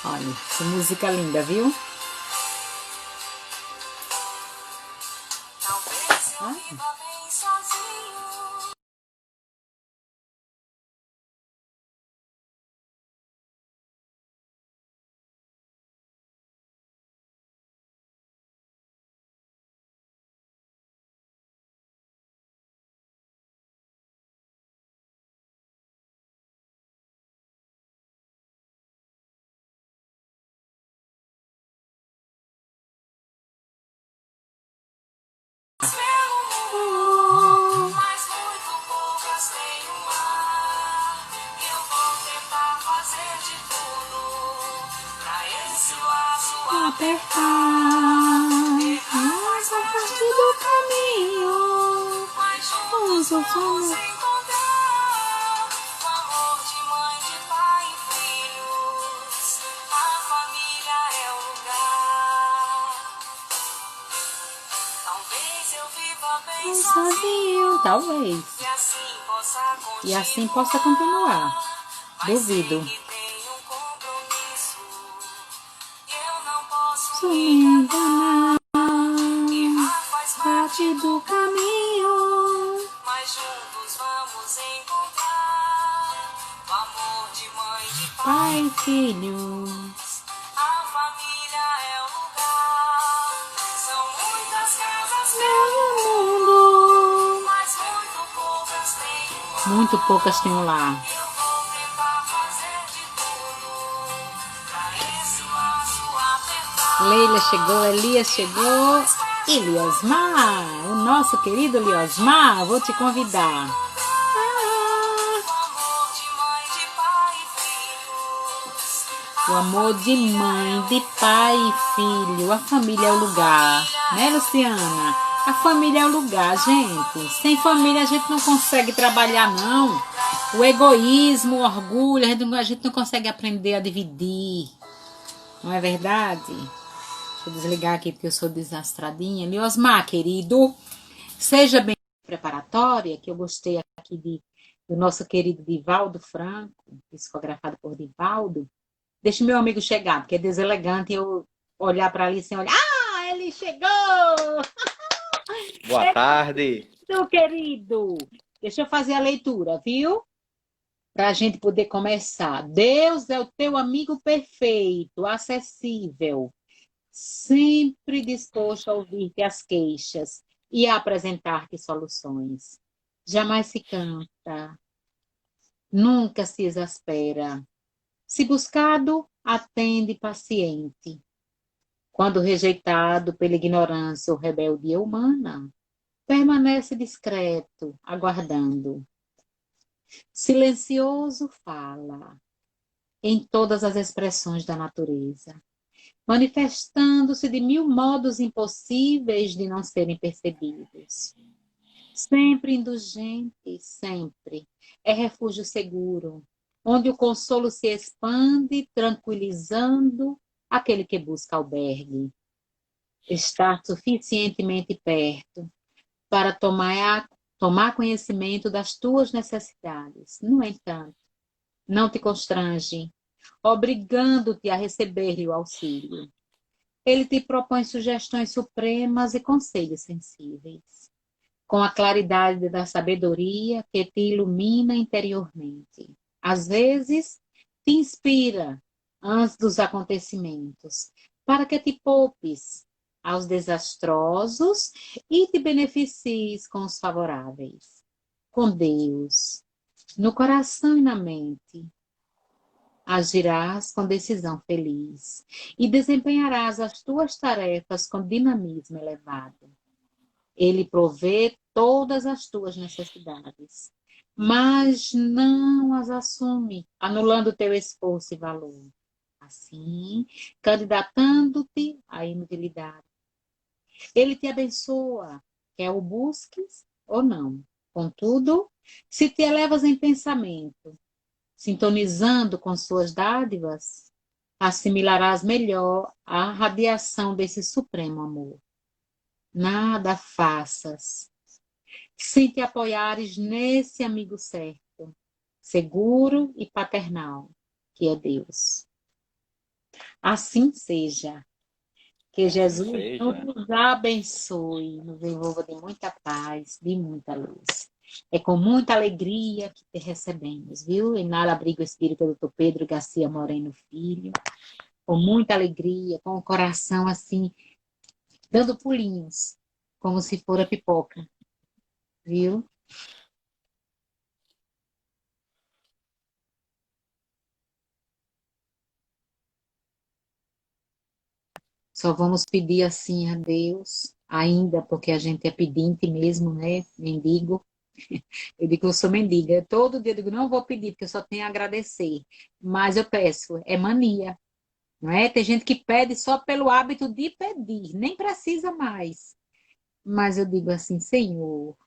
Olha, que música linda, viu? Talvez eu viva bem sozinho. Pelo mundo, mas muito poucas tenho lá. Eu vou tentar fazer de tudo pra esse laço Apertar faz essa parte parte do caminho. mas juntos vamos encontrar o amor de mãe, de pai e filhos. A família é o lugar. Talvez eu viva bem Sozinho, talvez. e assim possa continuar. Mas sei Duvido. que tenho um compromisso. Eu não posso Se me me enganar, errar, faz parte do caminho. mas juntos vamos encontrar o amor de mãe, de pai. Pai e filho. A família é o lugar. São muitas casas Meu pelo mundo. mas muito poucas tenho. Muito poucas tenho lá. Eu vou tentar fazer de tudo pra esse laço apertar. Leila chegou, Elias chegou. E Liosmar, o nosso querido Liosmar, vou te convidar. O amor de mãe, de pai e filhos. O amor de mãe, de pai e filho. A família é o lugar. Né, Luciana? A família é o lugar, gente. Sem família a gente não consegue trabalhar, não. O egoísmo, o orgulho, a gente não consegue aprender a dividir. Não é verdade? Deixa eu desligar aqui porque eu sou desastradinha. Liosmar, querido, seja bem preparatória, que eu gostei aqui do nosso querido Divaldo Franco, psicografado por Divaldo. Deixa meu amigo chegar, porque é deselegante eu olhar para ali sem olhar. Ah, ele chegou! Boa tarde. Meu querido! Deixa eu fazer a leitura, viu? Para a gente poder começar. Deus é o teu amigo perfeito, acessível, sempre disposto a ouvir-te as queixas e a apresentar-te soluções. Jamais se cansa, nunca se exaspera. Se buscado, atende paciente. Quando rejeitado pela ignorância ou rebeldia humana, permanece discreto, aguardando. Silencioso fala em todas as expressões da natureza, manifestando-se de mil modos impossíveis de não serem percebidos. Sempre indulgente, sempre. É refúgio seguro, onde o consolo se expande, tranquilizando aquele que busca albergue. Estar suficientemente perto para tomar conhecimento das tuas necessidades. No entanto, não te constrange, obrigando-te a receber-lhe o auxílio. Ele te propõe sugestões supremas e conselhos sensíveis, com a claridade da sabedoria que te ilumina interiormente. Às vezes, te inspira antes dos acontecimentos, para que te poupes aos desastrosos e te beneficies com os favoráveis. Com Deus, no coração e na mente, agirás com decisão feliz e desempenharás as tuas tarefas com dinamismo elevado. Ele provê todas as tuas necessidades, mas não as assume, anulando teu esforço e valor. Assim, candidatando-te à inutilidade. Ele te abençoa, quer o busques ou não. Contudo, se te elevas em pensamento, sintonizando com suas dádivas, assimilarás melhor a radiação desse supremo amor. Nada faças sem te apoiares nesse amigo certo, seguro e paternal, que é Deus. Assim seja. Que Assim Jesus seja. nos abençoe, nos envolva de muita paz, de muita luz. É com muita alegria que te recebemos, viu? Em nada abriga o espírito do Dr. Pedro Garcia Moreno Filho. Com muita alegria, com o coração assim, dando pulinhos, como se for a pipoca, viu? Só vamos pedir assim a Deus, ainda porque a gente é pedinte mesmo, né? Mendigo. Eu digo que eu sou mendiga. Todo dia eu digo, não vou pedir, porque eu só tenho a agradecer. Mas eu peço, é mania, não é? Tem gente que pede só pelo hábito de pedir, nem precisa mais. Mas eu digo assim, Senhor,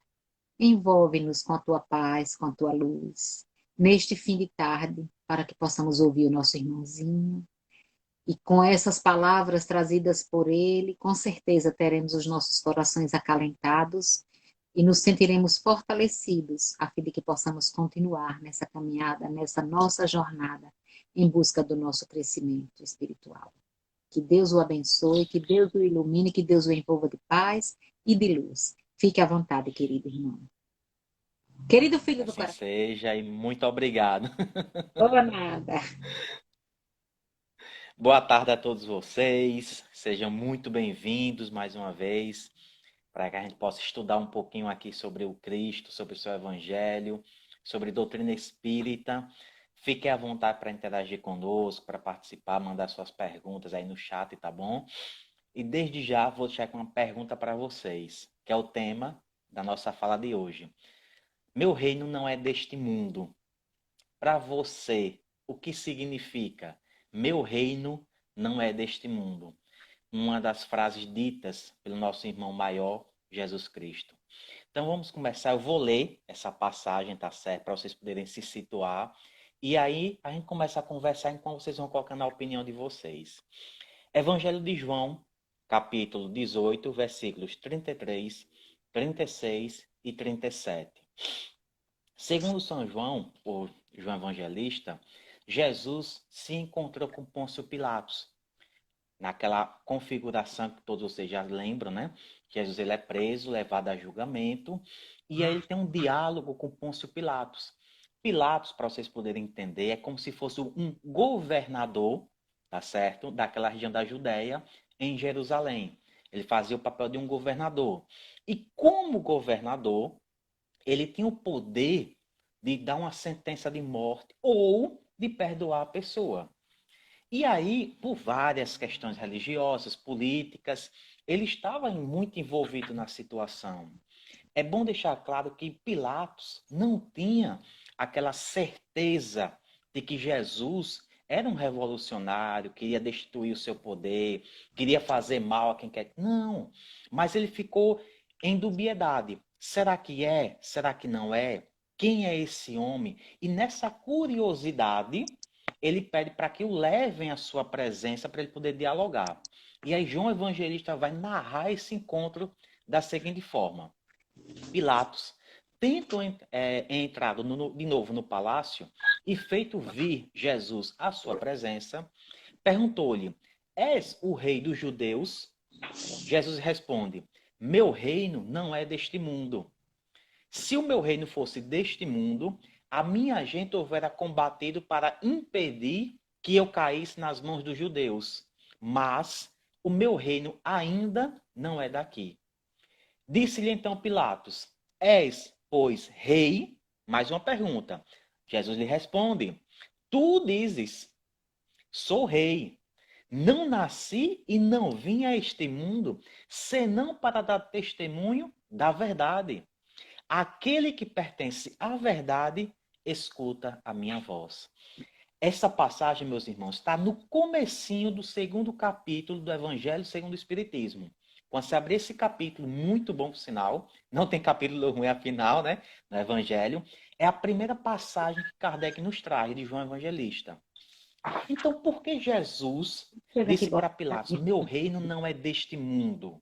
envolve-nos com a tua paz, com a tua luz, neste fim de tarde, para que possamos ouvir o nosso irmãozinho. E com essas palavras trazidas por ele, com certeza teremos os nossos corações acalentados e nos sentiremos fortalecidos, a fim de que possamos continuar nessa caminhada, nessa nossa jornada, em busca do nosso crescimento espiritual. Que Deus o abençoe, que Deus o ilumine, que Deus o envolva de paz e de luz. Fique à vontade, querido irmão. Querido Que filho do assim coração. seja e muito obrigado. Ou nada. Boa tarde a todos vocês. Sejam muito bem-vindos mais uma vez, para que a gente possa estudar um pouquinho aqui sobre o Cristo, sobre o seu Evangelho, sobre doutrina espírita. Fique à vontade para interagir conosco, para participar, mandar suas perguntas aí no chat, tá bom? E desde já vou deixar com uma pergunta para vocês, que é o tema da nossa fala de hoje. Meu reino não é deste mundo. Para você, o que significa? Meu reino não é deste mundo. Uma das frases ditas pelo nosso irmão maior, Jesus Cristo. Então vamos começar. Eu vou ler essa passagem, tá certo? Para vocês poderem se situar. E aí a gente começa a conversar enquanto vocês vão colocando a opinião de vocês. Evangelho de João, capítulo 18, versículos 33, 36 e 37. Segundo São João, o João Evangelista, Jesus se encontrou com Pôncio Pilatos, naquela configuração que todos vocês já lembram, né? Jesus ele é preso, levado a julgamento, e aí ele tem um diálogo com Pôncio Pilatos. Pilatos, para vocês poderem entender, é como se fosse um governador, tá certo? Daquela região da Judéia, em Jerusalém. Ele fazia o papel de um governador. E como governador, ele tinha o poder de dar uma sentença de morte ou de perdoar a pessoa. E aí, por várias questões religiosas, políticas, ele estava muito envolvido na situação. É bom deixar claro que Pilatos não tinha aquela certeza de que Jesus era um revolucionário, queria destituir o seu poder, queria fazer mal a quem quer. Não, mas ele ficou em dubiedade. Será que é? Será que não é? Quem é esse homem? E nessa curiosidade, ele pede para que o levem à sua presença para ele poder dialogar. E aí João Evangelista vai narrar esse encontro da seguinte forma. Pilatos, tendo entrado de novo no palácio e feito vir Jesus à sua presença, perguntou-lhe: És o rei dos judeus? Jesus responde: Meu reino não é deste mundo. Se o meu reino fosse deste mundo, a minha gente houvera combatido para impedir que eu caísse nas mãos dos judeus. Mas o meu reino ainda não é daqui. Disse-lhe então Pilatos: És, pois, rei? Mais uma pergunta. Jesus lhe responde: Tu dizes, sou rei. Não nasci e não vim a este mundo, senão para dar testemunho da verdade. Aquele que pertence à verdade, escuta a minha voz. Essa passagem, meus irmãos, está no comecinho do segundo capítulo do Evangelho segundo o Espiritismo. Quando você abrir esse capítulo, muito bom por sinal, não tem capítulo ruim afinal, né, no Evangelho, é a primeira passagem que Kardec nos traz de João Evangelista. Então, por que Jesus disse para Pilatos, meu reino não é deste mundo?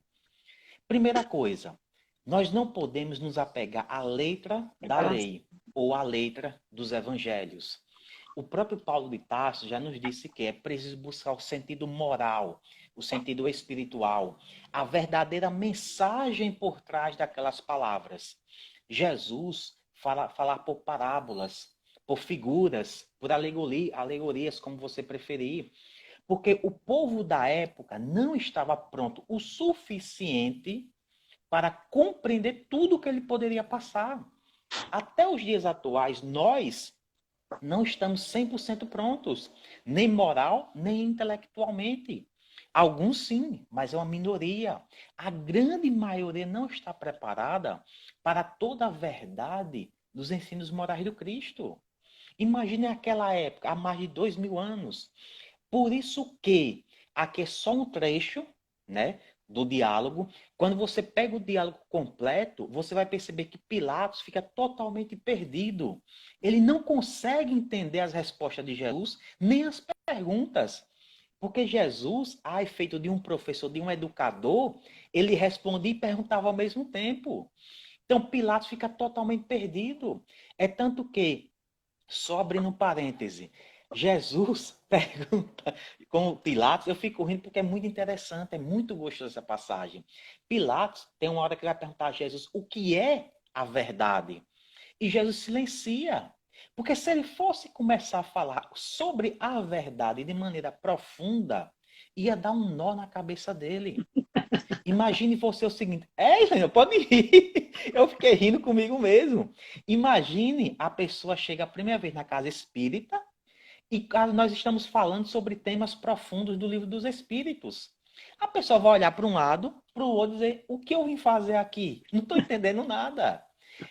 Primeira coisa, nós não podemos nos apegar à letra da lei ou à letra dos evangelhos. O próprio Paulo de Tarso já nos disse que é preciso buscar o sentido moral, o sentido espiritual, a verdadeira mensagem por trás daquelas palavras. Jesus falar por parábolas, por figuras, por alegorias, como você preferir, porque o povo da época não estava pronto o suficiente para compreender tudo o que ele poderia passar. Até os dias atuais, nós não estamos 100% prontos, nem moral, nem intelectualmente. Alguns sim, mas é uma minoria. A grande maioria não está preparada para toda a verdade dos ensinos morais do Cristo. Imagine aquela época, há mais de 2000 anos. Por isso que aqui é só um trecho, né, do diálogo. Quando você pega o diálogo completo, você vai perceber que Pilatos fica totalmente perdido. Ele não consegue entender as respostas de Jesus, nem as perguntas. Porque Jesus, a efeito de um professor, de um educador, ele respondia e perguntava ao mesmo tempo. Então Pilatos fica totalmente perdido. É tanto que, só abrindo um parêntese, Jesus pergunta com Pilatos, eu fico rindo porque é muito interessante, é muito gostoso essa passagem. Pilatos tem uma hora que vai perguntar a Jesus o que é a verdade. E Jesus silencia. Porque se ele fosse começar a falar sobre a verdade de maneira profunda, ia dar um nó na cabeça dele. Imagine você o seguinte, Senhor, pode rir. Eu fiquei rindo comigo mesmo. Imagine a pessoa chega a primeira vez na casa espírita e nós estamos falando sobre temas profundos do livro dos Espíritos. A pessoa vai olhar para um lado, para o outro e dizer, o que eu vim fazer aqui? Não estou entendendo nada.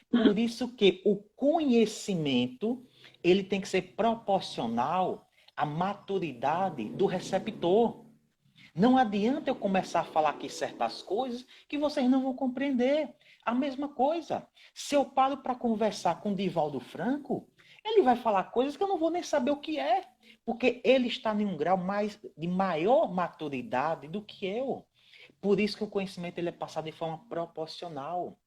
Por isso que o conhecimento, ele tem que ser proporcional à maturidade do receptor. Não adianta eu começar a falar aqui certas coisas que vocês não vão compreender. A mesma coisa. Se eu paro para conversar com Divaldo Franco, ele vai falar coisas que eu não vou nem saber o que é. Porque ele está em um grau de maior maturidade do que eu. Por isso que o conhecimento ele é passado de forma proporcional.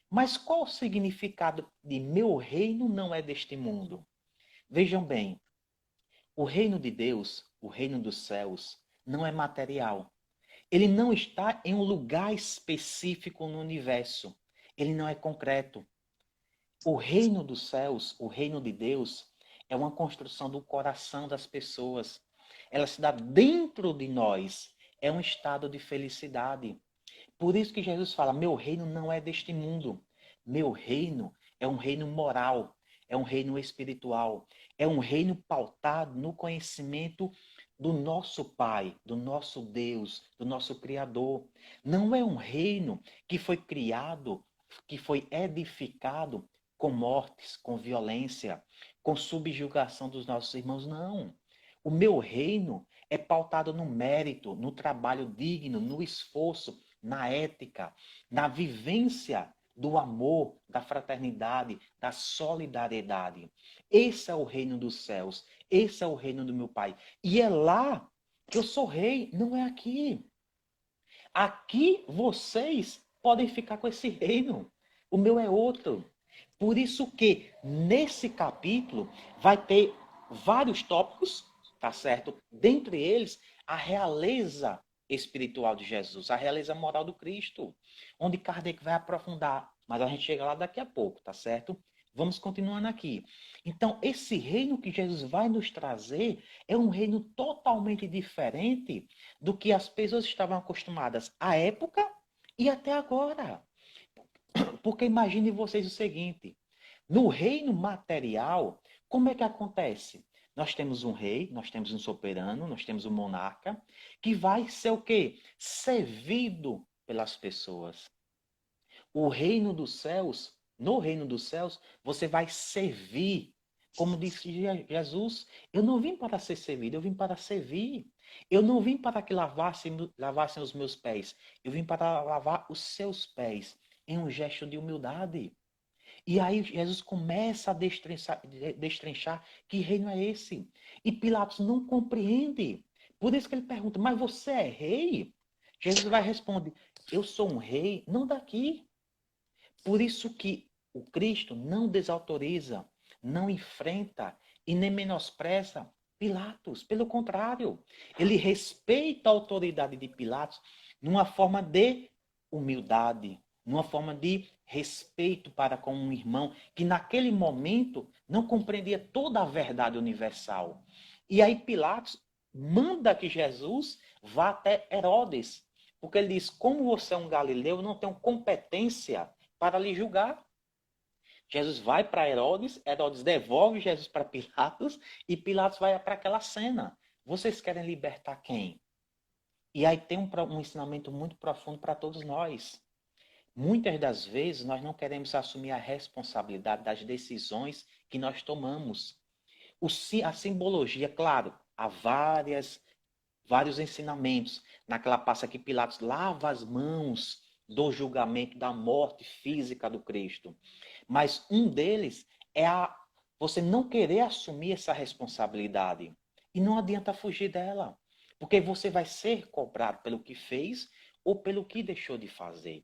Mas qual o significado de meu reino não é deste mundo? Vejam bem, o reino de Deus, o reino dos céus, não é material. Ele não está em um lugar específico no universo. Ele não é concreto. O reino dos céus, o reino de Deus, é uma construção do coração das pessoas. Ela se dá dentro de nós. É um estado de felicidade. Por isso que Jesus fala, meu reino não é deste mundo. Meu reino é um reino moral, é um reino espiritual, é um reino pautado no conhecimento do nosso Pai, do nosso Deus, do nosso Criador. Não é um reino que foi criado, que foi edificado com mortes, com violência, com subjugação dos nossos irmãos, não. O meu reino é pautado no mérito, no trabalho digno, no esforço, na ética, na vivência do amor, da fraternidade, da solidariedade. Esse é o reino dos céus. Esse é o reino do meu Pai. E é lá que eu sou rei, não é aqui. Aqui vocês podem ficar com esse reino. O meu é outro. Por isso que nesse capítulo vai ter vários tópicos, tá certo? Dentre eles, a realeza espiritual de Jesus, a realeza moral do Cristo, onde Kardec vai aprofundar, mas a gente chega lá daqui a pouco, tá certo? Vamos continuando aqui. Então, esse reino que Jesus vai nos trazer é um reino totalmente diferente do que as pessoas estavam acostumadas à época e até agora. Porque imagine vocês o seguinte, no reino material, como é que acontece? Nós temos um rei, nós temos um soberano, nós temos um monarca, que vai ser o quê? Servido pelas pessoas. O reino dos céus, no reino dos céus, você vai servir. Como disse Jesus, eu não vim para ser servido, eu vim para servir. Eu não vim para que lavassem os meus pés, eu vim para lavar os seus pés, em um gesto de humildade. E aí Jesus começa a destrinchar que reino é esse. E Pilatos não compreende. Por isso que ele pergunta, mas você é rei? Jesus vai responder, eu sou um rei, não daqui. Por isso que o Cristo não desautoriza, não enfrenta e nem menospreza Pilatos. Pelo contrário, ele respeita a autoridade de Pilatos numa forma de humildade, numa forma de respeito para com um irmão que naquele momento não compreendia toda a verdade universal. E aí Pilatos manda que Jesus vá até Herodes, porque ele diz, como você é um galileu, eu não tenho competência para lhe julgar. Jesus vai para Herodes, Herodes devolve Jesus para Pilatos e Pilatos vai para aquela cena. Vocês querem libertar quem? E aí tem um ensinamento muito profundo para todos nós. Muitas das vezes nós não queremos assumir a responsabilidade das decisões que nós tomamos. A simbologia, claro, há vários ensinamentos. Naquela passa que Pilatos lava as mãos do julgamento da morte física do Cristo. Mas um deles é você não querer assumir essa responsabilidade. E não adianta fugir dela. Porque você vai ser cobrado pelo que fez ou pelo que deixou de fazer.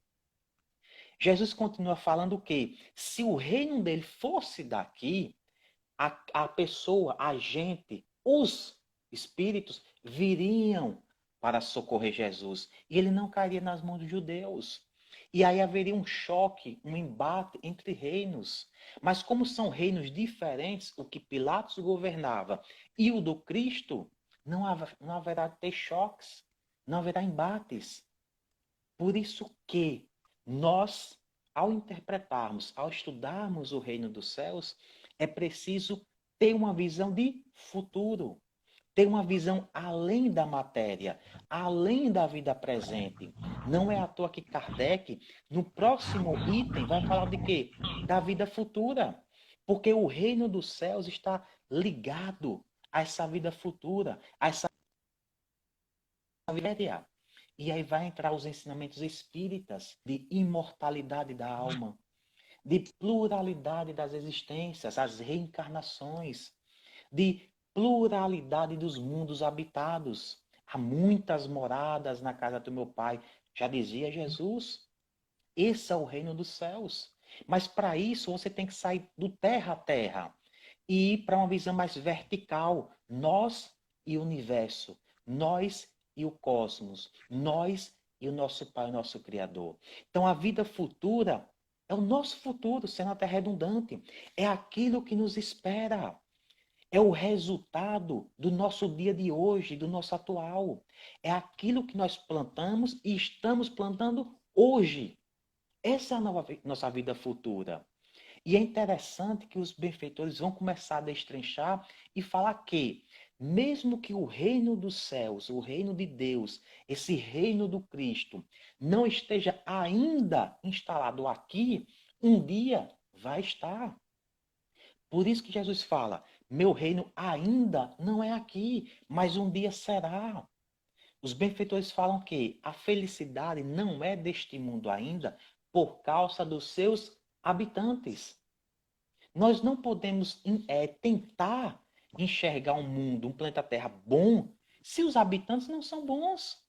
Jesus continua falando que se o reino dele fosse daqui, a pessoa, a gente, os espíritos viriam para socorrer Jesus. E ele não cairia nas mãos dos judeus. E aí haveria um choque, um embate entre reinos. Mas como são reinos diferentes, o que Pilatos governava e o do Cristo, não haverá ter choques, não haverá embates. Por isso que nós, ao interpretarmos, ao estudarmos o reino dos céus, é preciso ter uma visão de futuro, ter uma visão além da matéria, além da vida presente. Não é à toa que Kardec, no próximo item, vai falar de quê? Da vida futura. Porque o reino dos céus está ligado a essa vida futura, a essa vida. E aí vai entrar os ensinamentos espíritas de imortalidade da alma, de pluralidade das existências, as reencarnações, de pluralidade dos mundos habitados. Há muitas moradas na casa do meu Pai, já dizia Jesus. Esse é o reino dos céus. Mas para isso você tem que sair do terra a terra e ir para uma visão mais vertical. Nós e o universo. Nós e o cosmos. Nós e o nosso Pai, o nosso Criador. Então a vida futura é o nosso futuro, sendo até redundante. É aquilo que nos espera. É o resultado do nosso dia de hoje, do nosso atual. É aquilo que nós plantamos e estamos plantando hoje. Essa é a nossa vida futura. E é interessante que os benfeitores vão começar a destrinchar e falar que, mesmo que o reino dos céus, o reino de Deus, esse reino do Cristo, não esteja ainda instalado aqui, um dia vai estar. Por isso que Jesus fala, meu reino ainda não é aqui, mas um dia será. Os benfeitores falam que a felicidade não é deste mundo ainda por causa dos seus habitantes. Nós não podemos tentar enxergar um mundo, um planeta Terra bom, se os habitantes não são bons.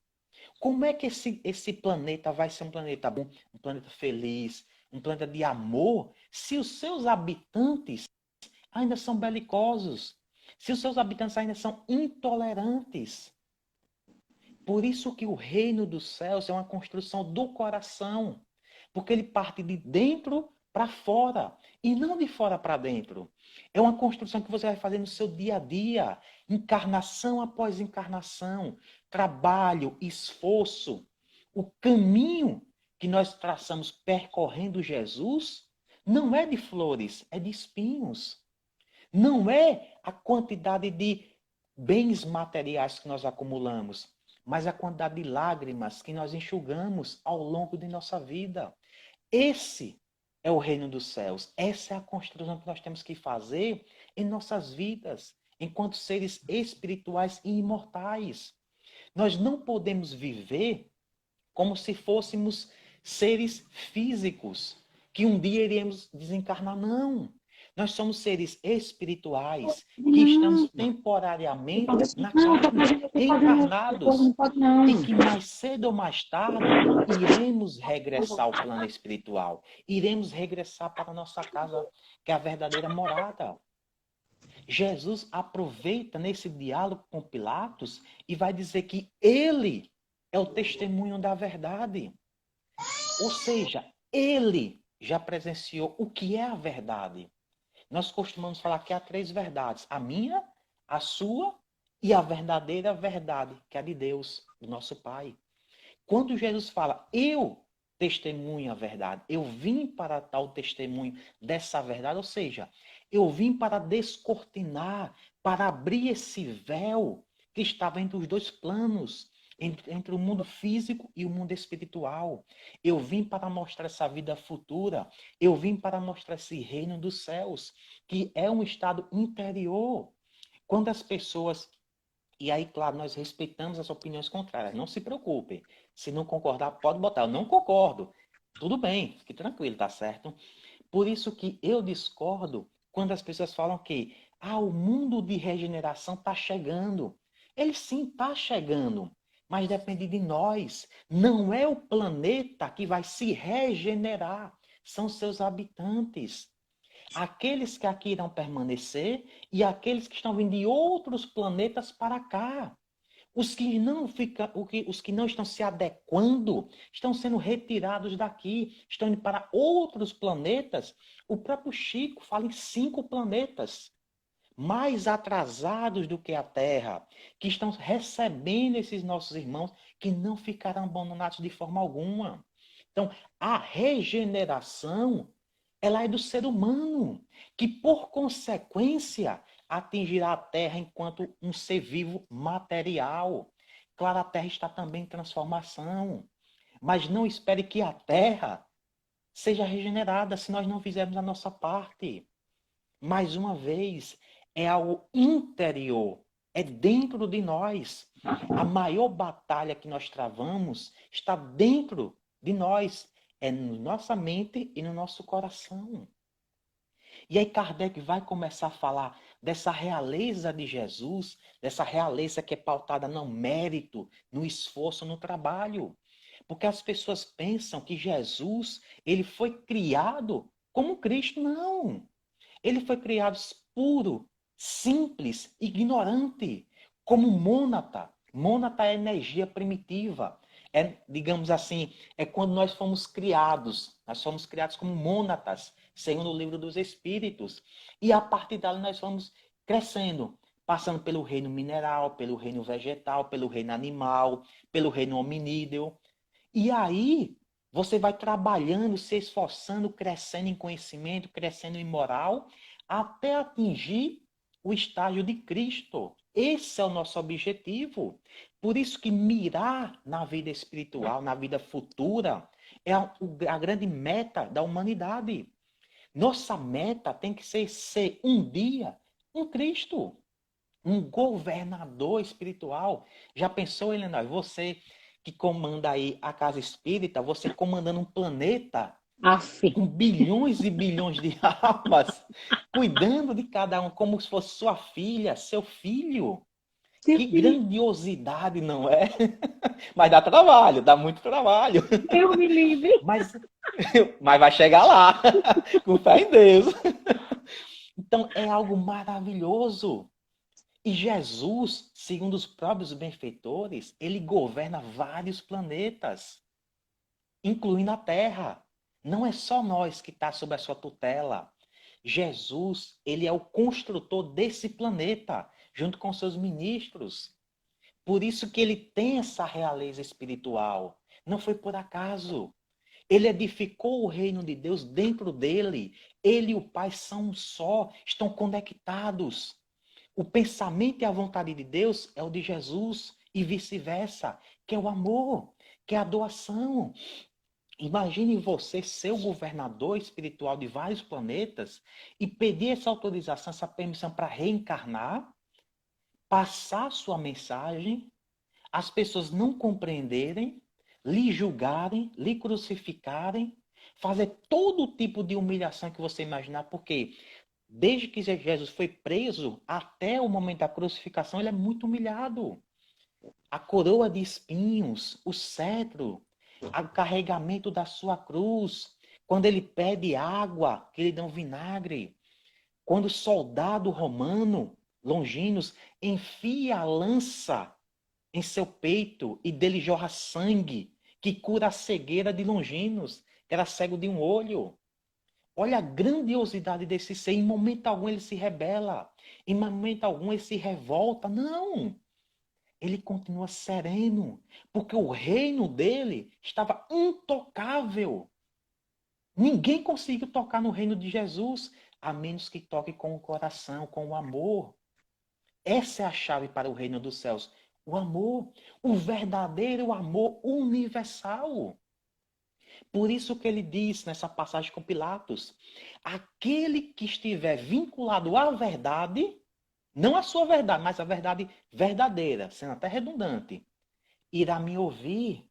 Como é que esse planeta vai ser um planeta bom, um planeta feliz, um planeta de amor, se os seus habitantes ainda são belicosos, se os seus habitantes ainda são intolerantes? Por isso que o reino dos céus é uma construção do coração, porque ele parte de dentro para fora e não de fora para dentro. É uma construção que você vai fazer no seu dia a dia, encarnação após encarnação, trabalho, esforço. O caminho que nós traçamos percorrendo Jesus não é de flores, é de espinhos. Não é a quantidade de bens materiais que nós acumulamos, mas a quantidade de lágrimas que nós enxugamos ao longo de nossa vida. Esse é o reino dos céus. Essa é a construção que nós temos que fazer em nossas vidas, enquanto seres espirituais e imortais. Nós não podemos viver como se fôssemos seres físicos, que um dia iremos desencarnar. Não. Nós somos seres espirituais que estamos temporariamente na carne, encarnados, e que mais cedo ou mais tarde iremos regressar ao plano espiritual. Iremos regressar para a nossa casa, que é a verdadeira morada. Jesus aproveita nesse diálogo com Pilatos e vai dizer que ele é o testemunho da verdade. Ou seja, ele já presenciou o que é a verdade. Nós costumamos falar que há 3 verdades: a minha, a sua e a verdadeira verdade, que é a de Deus, do nosso Pai. Quando Jesus fala, eu testemunho a verdade, eu vim para tal testemunho dessa verdade, ou seja, eu vim para descortinar, para abrir esse véu que estava entre os 2 planos, entre o mundo físico e o mundo espiritual. Eu vim para mostrar essa vida futura, eu vim para mostrar esse reino dos céus, que é um estado interior. Quando as pessoas... E aí, claro, nós respeitamos as opiniões contrárias. Não se preocupe. Se não concordar, pode botar. Eu não concordo. Tudo bem, fique tranquilo, tá certo? Por isso que eu discordo quando as pessoas falam que o mundo de regeneração está chegando. Ele sim está chegando, mas depende de nós. Não é o planeta que vai se regenerar, são seus habitantes. Aqueles que aqui irão permanecer e aqueles que estão vindo de outros planetas para cá. Os que não estão se adequando estão sendo retirados daqui, estão indo para outros planetas. O próprio Chico fala em 5 planetas mais atrasados do que a Terra, que estão recebendo esses nossos irmãos que não ficarão abandonados de forma alguma. Então, a regeneração, ela é do ser humano, que por consequência atingirá a Terra enquanto um ser vivo material. Claro, a Terra está também em transformação, mas não espere que a Terra seja regenerada se nós não fizermos a nossa parte. Mais uma vez, é algo interior, é dentro de nós. A maior batalha que nós travamos está dentro de nós, é na nossa mente e no nosso coração. E aí Kardec vai começar a falar dessa realeza de Jesus, dessa realeza que é pautada no mérito, no esforço, no trabalho. Porque as pessoas pensam que Jesus, ele foi criado como Cristo. Não. Ele foi criado puro, simples, ignorante, como mônata. Mônata é energia primitiva. É, digamos assim, é quando nós fomos criados. Nós fomos criados como mônatas, segundo o livro dos Espíritos. E a partir dali nós fomos crescendo, passando pelo reino mineral, pelo reino vegetal, pelo reino animal, pelo reino hominídeo. E aí você vai trabalhando, se esforçando, crescendo em conhecimento, crescendo em moral, até atingir o estágio de Cristo. Esse é o nosso objetivo. Por isso que mirar na vida espiritual, na vida futura, é a grande meta da humanidade. Nossa meta tem que ser um dia um Cristo, um governador espiritual. Já pensou, Helena? Você que comanda aí a casa espírita, você comandando um planeta Aff, com bilhões e bilhões de almas, cuidando de cada um como se fosse sua filha, seu filho. Que grandiosidade, não é? Mas dá trabalho, dá muito trabalho. eu me livre. Mas vai chegar lá, com fé em Deus. Então é algo maravilhoso. E Jesus, segundo os próprios benfeitores, ele governa vários planetas, incluindo a Terra. Não é só nós que está sob a sua tutela. Jesus, ele é o construtor desse planeta, junto com seus ministros. Por isso que ele tem essa realeza espiritual. Não foi por acaso. Ele edificou o reino de Deus dentro dele. Ele e o Pai são um só, estão conectados. O pensamento e a vontade de Deus é o de Jesus e vice-versa, que é o amor, que é a doação. Imagine você ser o governador espiritual de vários planetas e pedir essa autorização, essa permissão para reencarnar, passar sua mensagem, as pessoas não compreenderem, lhe julgarem, lhe crucificarem, fazer todo tipo de humilhação que você imaginar, porque desde que Jesus foi preso até o momento da crucificação, ele é muito humilhado. A coroa de espinhos, o cetro, o carregamento da sua cruz, quando ele pede água, que lhe dão vinagre. Quando o soldado romano, Longinos, enfia a lança em seu peito e dele jorra sangue, que cura a cegueira de Longinos, que era cego de um olho. Olha a grandiosidade desse ser. Em momento algum ele se rebela. Em momento algum ele se revolta. Não. Ele continua sereno. Porque o reino dele estava intocável. Ninguém conseguiu tocar no reino de Jesus, a menos que toque com o coração, com o amor. Essa é a chave para o reino dos céus. O amor. O verdadeiro amor universal. Por isso que ele diz nessa passagem com Pilatos, aquele que estiver vinculado à verdade, não a sua verdade, mas a verdade verdadeira, sendo até redundante, irá me ouvir.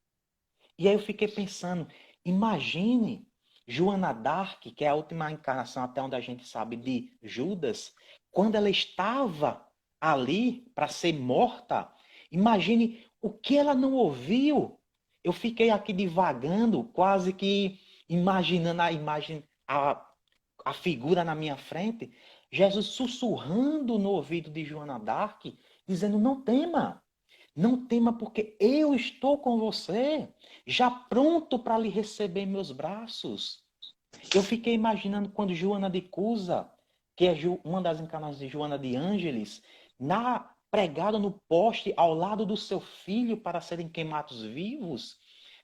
E aí eu fiquei pensando, imagine Joana d'Arc, que é a última encarnação até onde a gente sabe de Judas, quando ela estava ali para ser morta, imagine o que ela não ouviu. Eu fiquei aqui divagando, quase que imaginando a imagem, a figura na minha frente, Jesus sussurrando no ouvido de Joana d'Arc, dizendo, não tema. Não tema, porque eu estou com você, já pronto para lhe receber em meus braços. Eu fiquei imaginando quando Joana de Cusa, que é uma das encarnações de Joana de Ângeles, pregada no poste ao lado do seu filho para serem queimados vivos,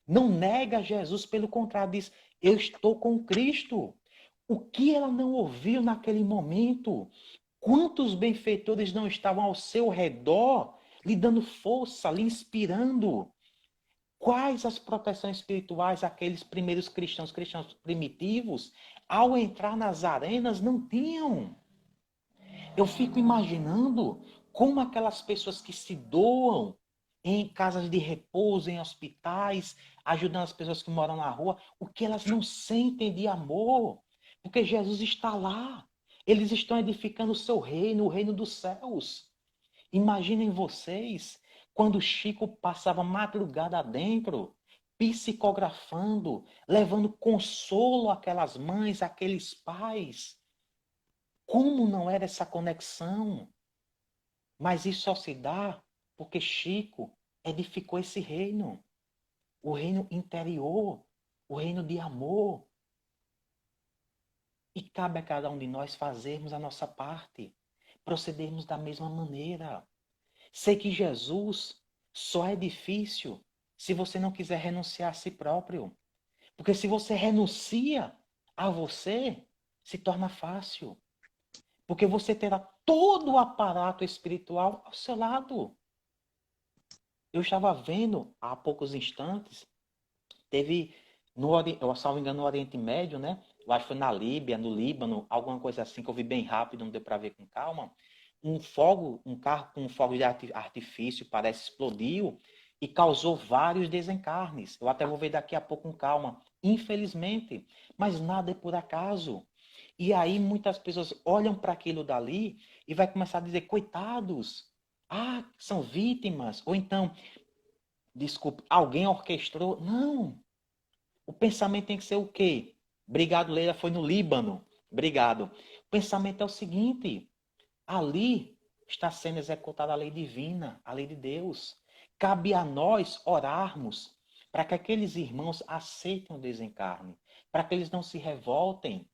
não nega Jesus, pelo contrário, diz: eu estou com Cristo. O que ela não ouviu naquele momento? Quantos benfeitores não estavam ao seu redor, lhe dando força, lhe inspirando? Quais as proteções espirituais aqueles primeiros cristãos, cristãos primitivos, ao entrar nas arenas, não tinham? Eu fico imaginando como aquelas pessoas que se doam em casas de repouso, em hospitais, ajudando as pessoas que moram na rua, o que elas não sentem de amor, porque Jesus está lá. Eles estão edificando o seu reino, o reino dos céus. Imaginem vocês quando Chico passava madrugada adentro, psicografando, levando consolo àquelas mães, àqueles pais. Como não era essa conexão? Mas isso só se dá porque Chico edificou esse reino. O reino interior, o reino de amor. E cabe a cada um de nós fazermos a nossa parte, procedermos da mesma maneira. Sei que Jesus só é difícil se você não quiser renunciar a si próprio. Porque se você renuncia a você, se torna fácil. Porque você terá todo o aparato espiritual ao seu lado. Eu estava vendo há poucos instantes, teve, eu salvo engano, no Oriente Médio, né? Eu acho que foi na Líbia, no Líbano, alguma coisa assim que eu vi bem rápido, não deu para ver com calma. Um carro com um fogo de artifício, parece, explodiu e causou vários desencarnes. Eu até vou ver daqui a pouco com calma. Infelizmente, mas nada é por acaso. E aí muitas pessoas olham para aquilo dali e vai começar a dizer, coitados, são vítimas. Ou então, desculpe, alguém orquestrou. Não. O pensamento tem que ser o quê? Obrigado, Leila, foi no Líbano. Obrigado. O pensamento é o seguinte, ali está sendo executada a lei divina, a lei de Deus. Cabe a nós orarmos para que aqueles irmãos aceitem o desencarne, para que eles não se revoltem,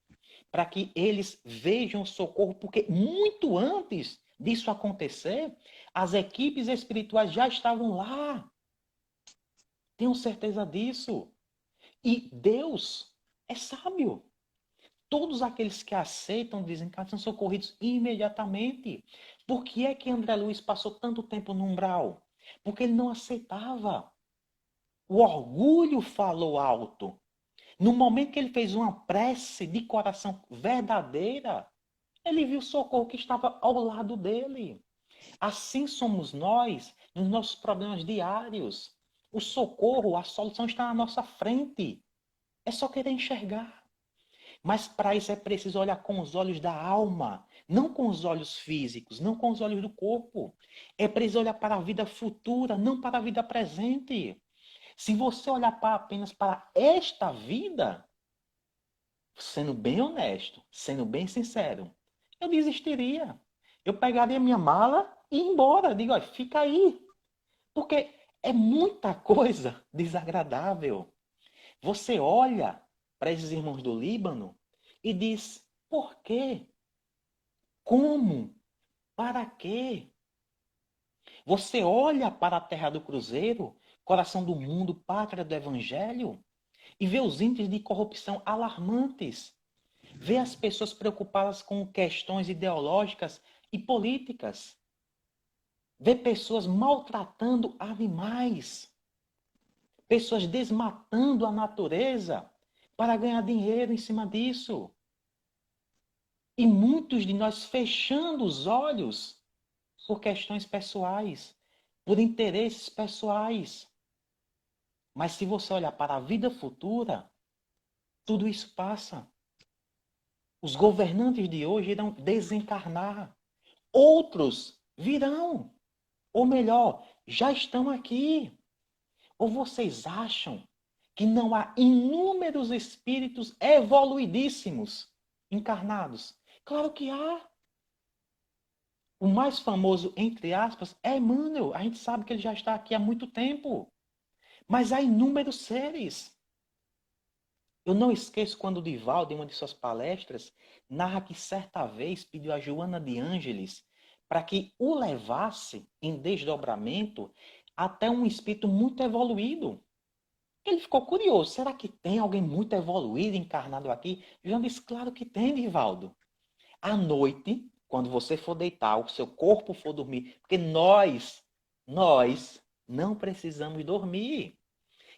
para que eles vejam socorro, porque muito antes disso acontecer, as equipes espirituais já estavam lá. Tenho certeza disso. E Deus é sábio. Todos aqueles que aceitam o desencarne são socorridos imediatamente. Por que é que André Luiz passou tanto tempo no umbral? Porque ele não aceitava. O orgulho falou alto. No momento que ele fez uma prece de coração verdadeira, ele viu o socorro que estava ao lado dele. Assim somos nós nos nossos problemas diários. O socorro, a solução está na nossa frente. É só querer enxergar. Mas para isso é preciso olhar com os olhos da alma, não com os olhos físicos, não com os olhos do corpo. É preciso olhar para a vida futura, não para a vida presente. Se você olhar apenas para esta vida, sendo bem honesto, sendo bem sincero, eu desistiria. Eu pegaria minha mala e ia embora. Digo, olha, fica aí. Porque é muita coisa desagradável. Você olha para esses irmãos do Líbano e diz, por quê? Como? Para quê? Você olha para a terra do Cruzeiro, coração do mundo, pátria do Evangelho, e vê os índices de corrupção alarmantes. Vê as pessoas preocupadas com questões ideológicas e políticas. Vê pessoas maltratando animais. Pessoas desmatando a natureza para ganhar dinheiro em cima disso. E muitos de nós fechando os olhos por questões pessoais, por interesses pessoais. Mas se você olhar para a vida futura, tudo isso passa. Os governantes de hoje irão desencarnar. Outros virão. Ou melhor, já estão aqui. Ou vocês acham que não há inúmeros espíritos evoluidíssimos encarnados? Claro que há. O mais famoso, entre aspas, é Emmanuel. A gente sabe que ele já está aqui há muito tempo. Mas há inúmeros seres. Eu não esqueço quando o Divaldo, em uma de suas palestras, narra que certa vez pediu a Joana de Ângeles para que o levasse em desdobramento até um espírito muito evoluído. Ele ficou curioso. Será que tem alguém muito evoluído encarnado aqui? Joana disse, claro que tem, Divaldo. À noite, quando você for deitar, o seu corpo for dormir, porque nós não precisamos dormir.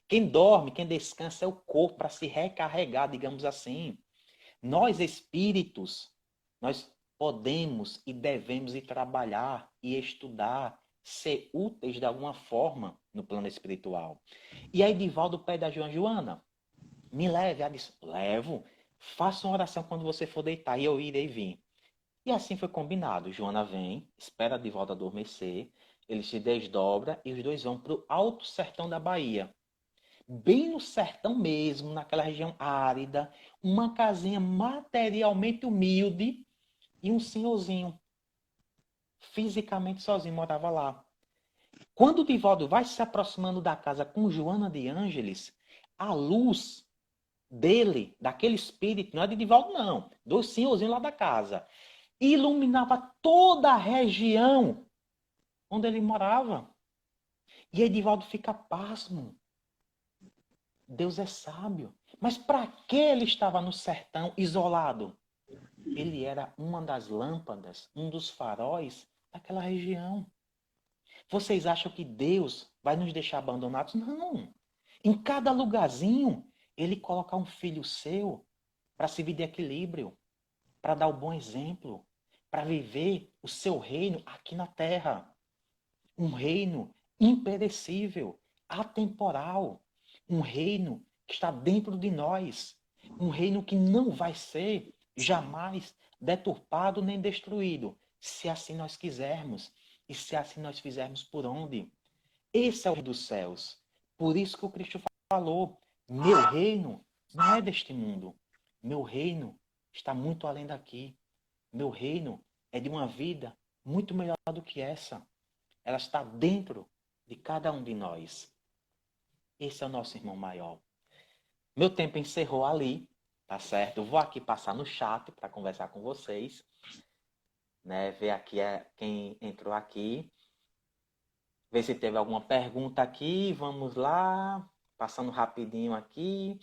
Quem dorme, quem descansa é o corpo para se recarregar, digamos assim. Nós espíritos, nós podemos e devemos ir trabalhar e estudar, ser úteis de alguma forma no plano espiritual. E aí Divaldo pede a Joana, me leve. Ela disse, levo, faça uma oração quando você for deitar e eu irei vir. E assim foi combinado. Joana vem, espera Divaldo adormecer, ele se desdobra e os dois vão para o Alto Sertão da Bahia. Bem no sertão mesmo, naquela região árida, uma casinha materialmente humilde e um senhorzinho, fisicamente sozinho, morava lá. Quando o Divaldo vai se aproximando da casa com Joana de Ângeles, a luz dele, daquele espírito, não é de Divaldo não, do senhorzinho lá da casa, iluminava toda a região onde ele morava. E Edivaldo fica pasmo. Deus é sábio. Mas para que ele estava no sertão isolado? Ele era uma das lâmpadas, um dos faróis daquela região. Vocês acham que Deus vai nos deixar abandonados? Não. Em cada lugarzinho, ele coloca um filho seu para servir de equilíbrio, para dar o bom exemplo, para viver o seu reino aqui na terra. Um reino imperecível, atemporal. Um reino que está dentro de nós. Um reino que não vai ser jamais deturpado nem destruído, se assim nós quisermos e se assim nós fizermos por onde. Esse é o reino dos céus. Por isso que o Cristo falou, meu reino não é deste mundo. Meu reino está muito além daqui. Meu reino é de uma vida muito melhor do que essa. Ela está dentro de cada um de nós. Esse é o nosso irmão maior. Meu tempo encerrou ali, tá certo? Eu vou aqui passar no chat para conversar com vocês, né? Ver aqui quem entrou aqui. Ver se teve alguma pergunta aqui. Vamos lá. Passando rapidinho aqui.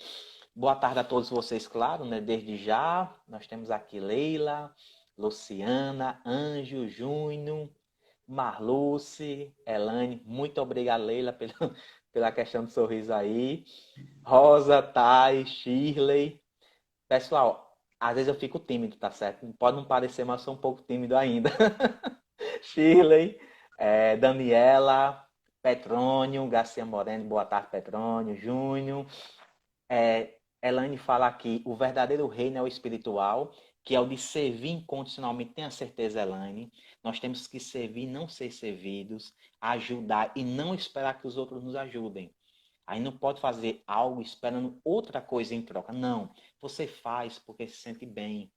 Boa tarde a todos vocês, claro, né? Desde já. Nós temos aqui Leila, Luciana, Anjo, Júnior, Marluce, Elaine. Muito obrigado, Leila, pela questão do sorriso aí. Rosa, Thay, Shirley. Pessoal, às vezes eu fico tímido, tá certo? Pode não parecer, mas eu sou um pouco tímido ainda. Shirley, Daniela, Petrônio, Garcia Moreno, boa tarde, Petrônio, Júnior. Elaine fala aqui, o verdadeiro reino é o espiritual, que é o de servir incondicionalmente. Tenha certeza, Elaine. Nós temos que servir, não ser servidos, ajudar e não esperar que os outros nos ajudem. Aí não pode fazer algo esperando outra coisa em troca. Não. Você faz porque se sente bem.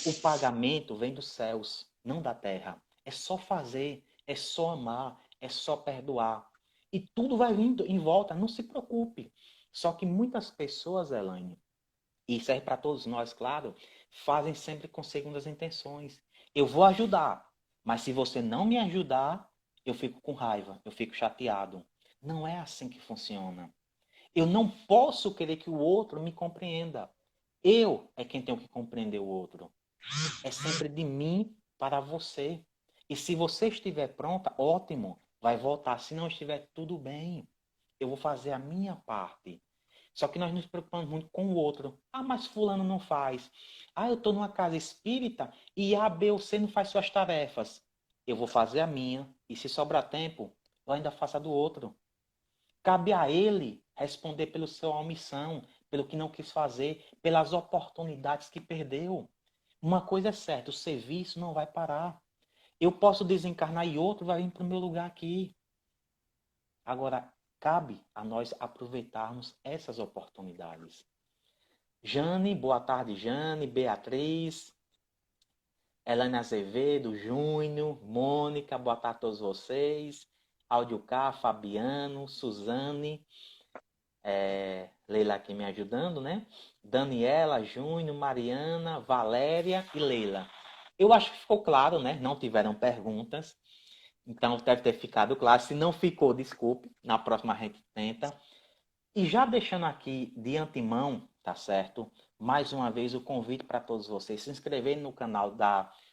O pagamento vem dos céus, não da terra. É só fazer, é só amar, é só perdoar. E tudo vai vindo em volta, não se preocupe. Só que muitas pessoas, Elaine, e serve para todos nós, claro, fazem sempre com segundas intenções. Eu vou ajudar, mas se você não me ajudar, eu fico com raiva, eu fico chateado. Não é assim que funciona. Eu não posso querer que o outro me compreenda. Eu é quem tenho que compreender o outro. É sempre de mim para você. E se você estiver pronta, ótimo, vai voltar. Se não estiver, tudo bem. Eu vou fazer a minha parte. Só que nós nos preocupamos muito com o outro. Ah, mas fulano não faz. Ah, eu estou numa casa espírita e A, B ou C não faz suas tarefas. Eu vou fazer a minha. E se sobrar tempo, eu ainda faço a do outro. Cabe a ele responder pela sua omissão, pelo que não quis fazer, pelas oportunidades que perdeu. Uma coisa é certa, o serviço não vai parar. Eu posso desencarnar e outro vai vir para o meu lugar aqui. Agora, cabe a nós aproveitarmos essas oportunidades. Jane, boa tarde, Jane, Beatriz, Helena Azevedo, Júnior, Mônica, boa tarde a todos vocês. Áudio K, Fabiano, Suzane, Leila aqui me ajudando, né? Daniela, Júnior, Mariana, Valéria e Leila. Eu acho que ficou claro, né? Não tiveram perguntas. Então deve ter ficado claro. Se não ficou, desculpe. Na próxima a gente tenta. E já deixando aqui de antemão, tá certo? Mais uma vez o convite para todos vocês se inscreverem no canal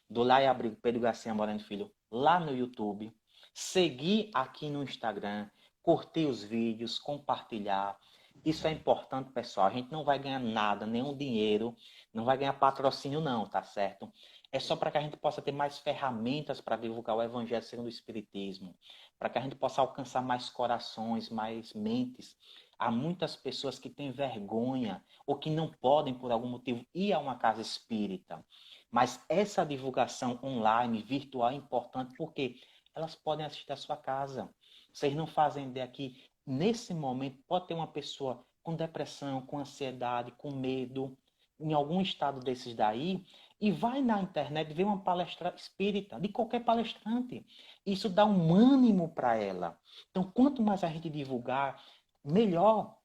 do Lar e Abrigo Pedro Garcia Moreno Filho lá no YouTube. Seguir aqui no Instagram. Curtir os vídeos, compartilhar. Isso é importante, pessoal. A gente não vai ganhar nada, nenhum dinheiro. Não vai ganhar patrocínio não, tá certo? É só para que a gente possa ter mais ferramentas para divulgar o Evangelho segundo o Espiritismo. Para que a gente possa alcançar mais corações, mais mentes. Há muitas pessoas que têm vergonha ou que não podem, por algum motivo, ir a uma casa espírita. Mas essa divulgação online, virtual, é importante porque elas podem assistir à sua casa. Vocês não fazem ideia que, nesse momento, pode ter uma pessoa com depressão, com ansiedade, com medo, em algum estado desses daí, e vai na internet ver uma palestra espírita, de qualquer palestrante. Isso dá um ânimo para ela. Então, quanto mais a gente divulgar, melhor.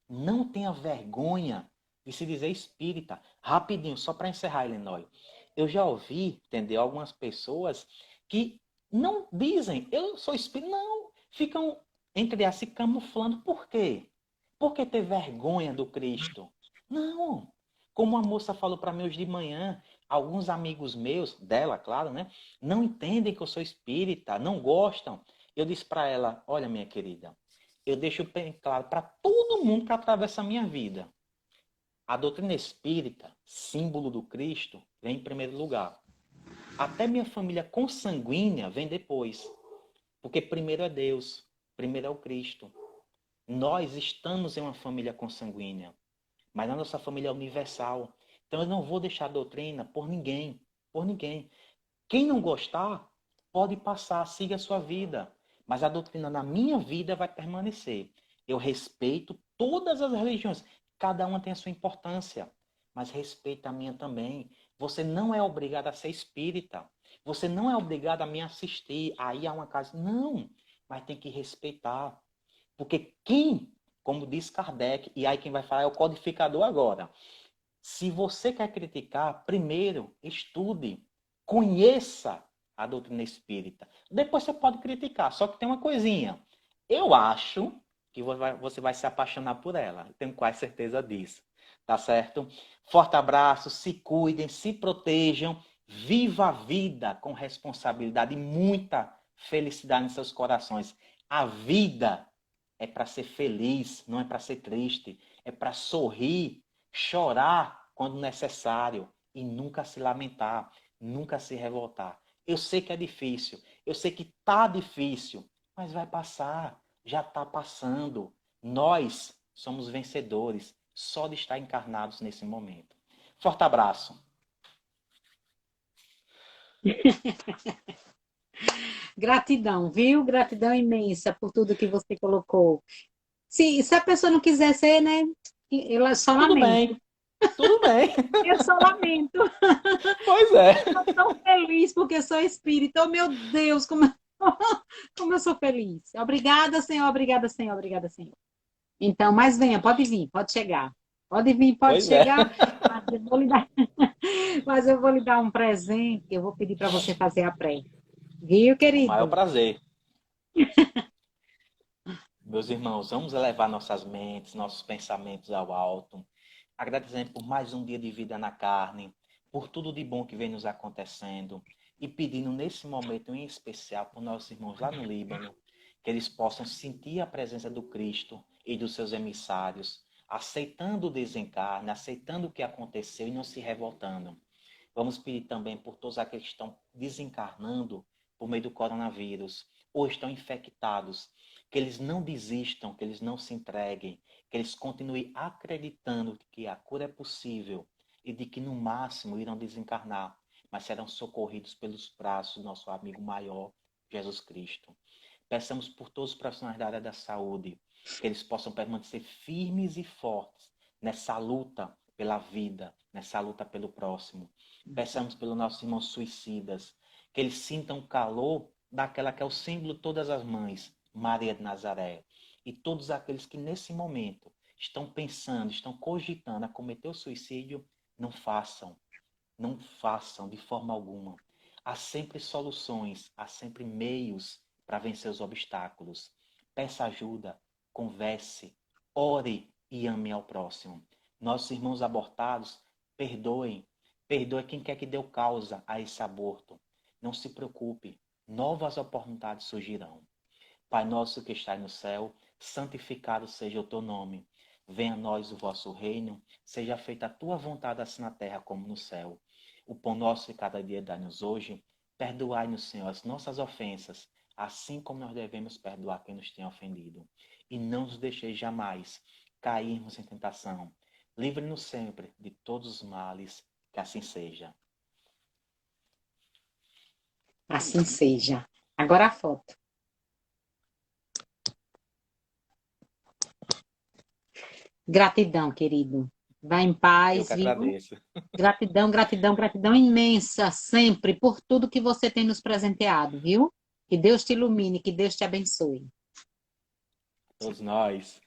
Não tenha vergonha de se dizer espírita. Rapidinho, só para encerrar, Elenói. Eu já ouvi, entendeu, algumas pessoas que não dizem, eu sou espírita, não. Ficam, entre as se camuflando. Por quê? Por que ter vergonha do Cristo? Não. Como a moça falou para mim hoje de manhã, alguns amigos meus, dela, claro, né? Não entendem que eu sou espírita, não gostam. Eu disse para ela, olha, minha querida, eu deixo bem claro para todo mundo que atravessa a minha vida. A doutrina espírita, símbolo do Cristo, vem em primeiro lugar. Até minha família consanguínea vem depois. Porque primeiro é Deus, primeiro é o Cristo. Nós estamos em uma família consanguínea, mas a nossa família é universal. Então eu não vou deixar a doutrina por ninguém, por ninguém. Quem não gostar, pode passar, siga a sua vida. Mas a doutrina na minha vida vai permanecer. Eu respeito todas as religiões. Cada uma tem a sua importância. Mas respeita a minha também. Você não é obrigado a ser espírita. Você não é obrigado a me assistir, a ir a uma casa. Não. Mas tem que respeitar. Porque quem, como diz Kardec, e aí quem vai falar é o codificador agora. Se você quer criticar, primeiro estude. Conheça a doutrina espírita. Depois você pode criticar. Só que tem uma coisinha. Eu acho que você vai se apaixonar por ela. Tenho quase certeza disso. Tá certo? Forte abraço. Se cuidem, se protejam. Viva a vida com responsabilidade e muita felicidade em seus corações. A vida é para ser feliz, não é para ser triste. É para sorrir, chorar quando necessário e nunca se lamentar. Nunca se revoltar. Eu sei que é difícil, eu sei que tá difícil, mas vai passar, já tá passando. Nós somos vencedores só de estar encarnados nesse momento. Forte abraço. Gratidão, viu? Gratidão imensa por tudo que você colocou. Se a pessoa não quiser ser, né? Ela só Tudo lamenta. bem. Tudo bem. Eu só lamento. Pois é. Estou tão feliz porque sou espírita. Oh, meu Deus, como eu sou feliz. Obrigada, Senhor, obrigada, Senhor, obrigada, Senhor. Então, mas venha, pode vir, pode chegar. Pode vir, pode Pois é. chegar. Mas eu vou lhe dar, mas eu vou lhe dar um presente. Eu vou pedir para você fazer a prece. Viu, Com o maior querido? prazer. Meus irmãos, vamos elevar nossas mentes, nossos pensamentos ao alto, agradecendo por mais um dia de vida na carne, por tudo de bom que vem nos acontecendo e pedindo nesse momento em especial por nossos irmãos lá no Líbano, que eles possam sentir a presença do Cristo e dos seus emissários, aceitando o desencarne, aceitando o que aconteceu e não se revoltando. Vamos pedir também por todos aqueles que estão desencarnando por meio do coronavírus ou estão infectados, que eles não desistam, que eles não se entreguem, que eles continuem acreditando que a cura é possível e de que no máximo irão desencarnar, mas serão socorridos pelos braços do nosso amigo maior, Jesus Cristo. Peçamos por todos os profissionais da área da saúde, que eles possam permanecer firmes e fortes nessa luta pela vida, nessa luta pelo próximo. Peçamos pelos nossos irmãos suicidas, que eles sintam o calor daquela que é o símbolo de todas as mães, Maria de Nazaré. E todos aqueles que nesse momento estão pensando, estão cogitando a cometer o suicídio, não façam. Não façam de forma alguma. Há sempre soluções, há sempre meios para vencer os obstáculos. Peça ajuda, converse, ore e ame ao próximo. Nossos irmãos abortados, perdoem. Perdoe quem quer que deu causa a esse aborto. Não se preocupe, novas oportunidades surgirão. Pai nosso que estais no céu, santificado seja o teu nome. Venha a nós o vosso reino, seja feita a tua vontade assim na terra como no céu. O pão nosso de cada dia dá-nos hoje. Perdoai-nos, Senhor, as nossas ofensas, assim como nós devemos perdoar quem nos tem ofendido. E não nos deixeis jamais cairmos em tentação. Livre-nos sempre de todos os males, que assim seja. Assim seja. Agora a foto. Gratidão, querido. Vá em Eu paz, que viu? agradeço. Gratidão, gratidão, gratidão imensa, sempre, por tudo que você tem nos presenteado, viu? Que Deus te ilumine, que Deus te abençoe. Todos nós.